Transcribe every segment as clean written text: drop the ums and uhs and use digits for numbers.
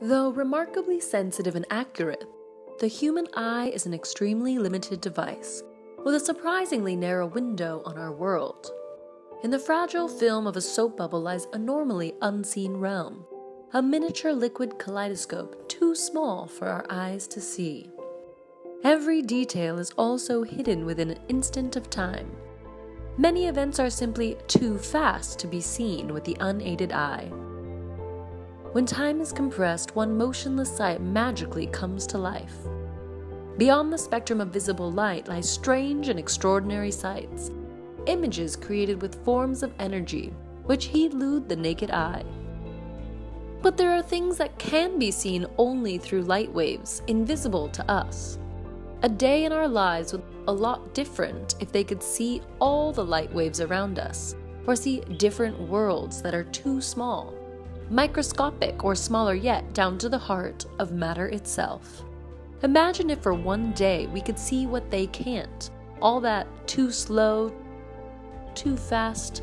Though remarkably sensitive and accurate, the human eye is an extremely limited device, with a surprisingly narrow window on our world. In the fragile film of a soap bubble lies a normally unseen realm, a miniature liquid kaleidoscope too small for our eyes to see. Every detail is also hidden within an instant of time. Many events are simply too fast to be seen with the unaided eye. When time is compressed, one motionless sight magically comes to life. Beyond the spectrum of visible light lie strange and extraordinary sights, images created with forms of energy which elude the naked eye. But there are things that can be seen only through light waves, invisible to us. A day in our lives would be a lot different if they could see all the light waves around us, or see different worlds that are too small, microscopic or smaller yet down to the heart of matter itself. Imagine if for one day we could see what they can't, all that too slow, too fast,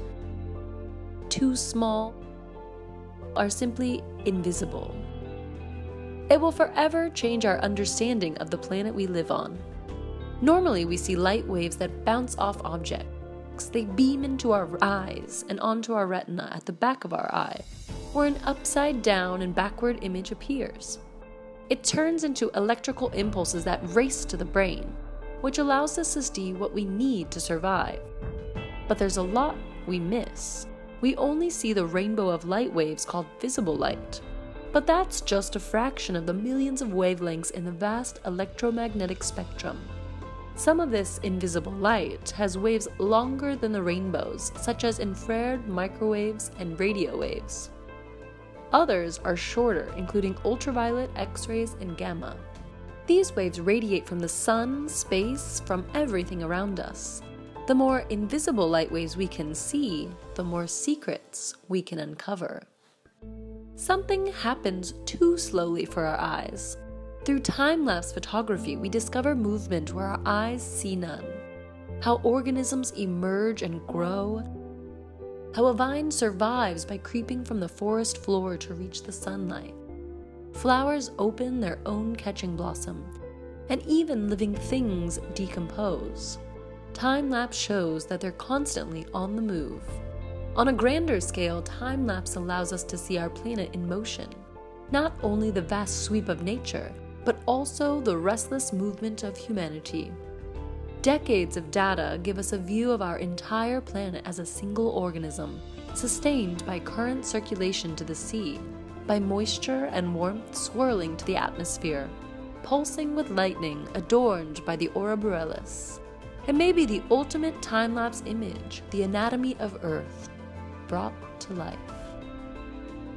too small, are simply invisible. It will forever change our understanding of the planet we live on. Normally, we see light waves that bounce off objects. They beam into our eyes and onto our retina at the back of our eye, where an upside down and backward image appears. It turns into electrical impulses that race to the brain, which allows us to see what we need to survive. But there's a lot we miss. We only see the rainbow of light waves called visible light. But that's just a fraction of the millions of wavelengths in the vast electromagnetic spectrum. Some of this invisible light has waves longer than the rainbows, such as infrared, microwaves, and radio waves. Others are shorter, including ultraviolet, X-rays, and gamma. These waves radiate from the sun, space, from everything around us. The more invisible light waves we can see, the more secrets we can uncover. Something happens too slowly for our eyes. Through time-lapse photography, we discover movement where our eyes see none. How organisms emerge and grow. How a vine survives by creeping from the forest floor to reach the sunlight. Flowers open their own catching blossom, and even living things decompose. Time-lapse shows that they're constantly on the move. On a grander scale, time-lapse allows us to see our planet in motion. Not only the vast sweep of nature, but also the restless movement of humanity. Decades of data give us a view of our entire planet as a single organism, sustained by current circulation to the sea, by moisture and warmth swirling to the atmosphere, pulsing with lightning adorned by the aurora borealis. It may be the ultimate time-lapse image, the anatomy of Earth, brought to life.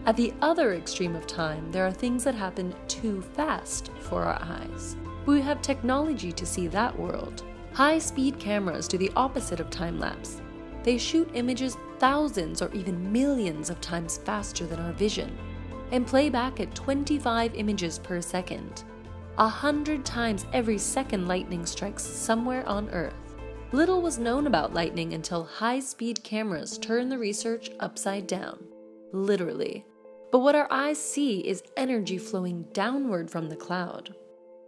At the other extreme of time, there are things that happen too fast for our eyes. We have technology to see that world. High-speed cameras do the opposite of time-lapse. They shoot images thousands or even millions of times faster than our vision, and play back at 25 images per second. 100 times every second lightning strikes somewhere on Earth. Little was known about lightning until high-speed cameras turned the research upside down, literally. But what our eyes see is energy flowing downward from the cloud.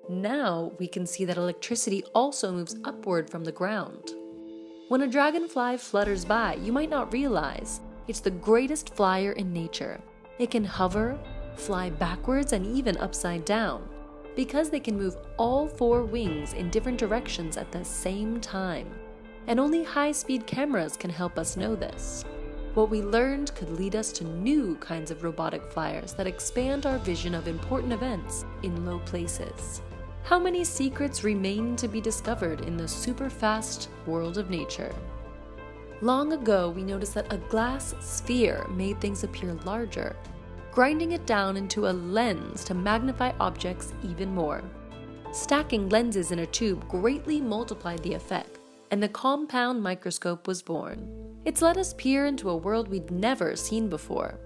Now we can see that electricity also moves upward from the ground. When a dragonfly flutters by, you might not realize it's the greatest flyer in nature. It can hover, fly backwards, and even upside down, because they can move all 4 wings in different directions at the same time. And only high-speed cameras can help us know this. What we learned could lead us to new kinds of robotic flyers that expand our vision of important events in low places. How many secrets remain to be discovered in the super-fast world of nature? Long ago, we noticed that a glass sphere made things appear larger, grinding it down into a lens to magnify objects even more. Stacking lenses in a tube greatly multiplied the effect, and the compound microscope was born. It's let us peer into a world we'd never seen before.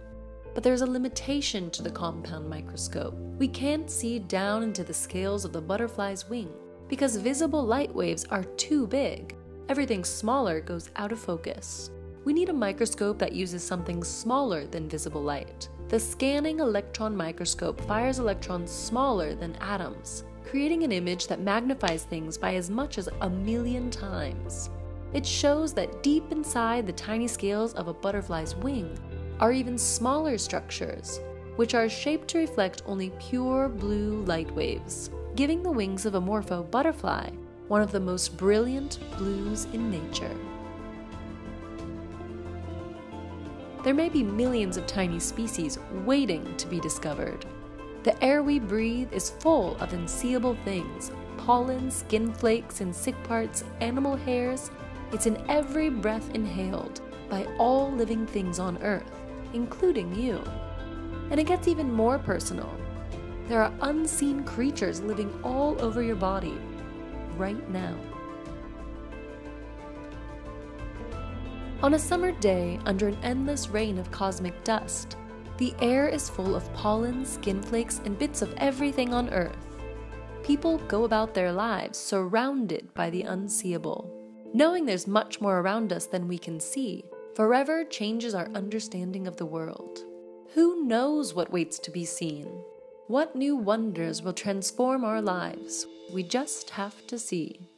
But there's a limitation to the compound microscope. We can't see down into the scales of the butterfly's wing, because visible light waves are too big. Everything smaller goes out of focus. We need a microscope that uses something smaller than visible light, The scanning electron microscope fires electrons smaller than atoms, creating an image that magnifies things by as much as 1,000,000 times. It shows that deep inside the tiny scales of a butterfly's wing are even smaller structures, which are shaped to reflect only pure blue light waves, giving the wings of a morpho butterfly one of the most brilliant blues in nature. There may be millions of tiny species waiting to be discovered. The air we breathe is full of unseeable things: pollen, skin flakes, insect parts, animal hairs. It's in every breath inhaled by all living things on Earth, including you. And it gets even more personal. There are unseen creatures living all over your body right now. On a summer day, under an endless rain of cosmic dust, the air is full of pollen, skin flakes, and bits of everything on Earth. People go about their lives surrounded by the unseeable. Knowing there's much more around us than we can see forever changes our understanding of the world. Who knows what waits to be seen? What new wonders will transform our lives? We just have to see.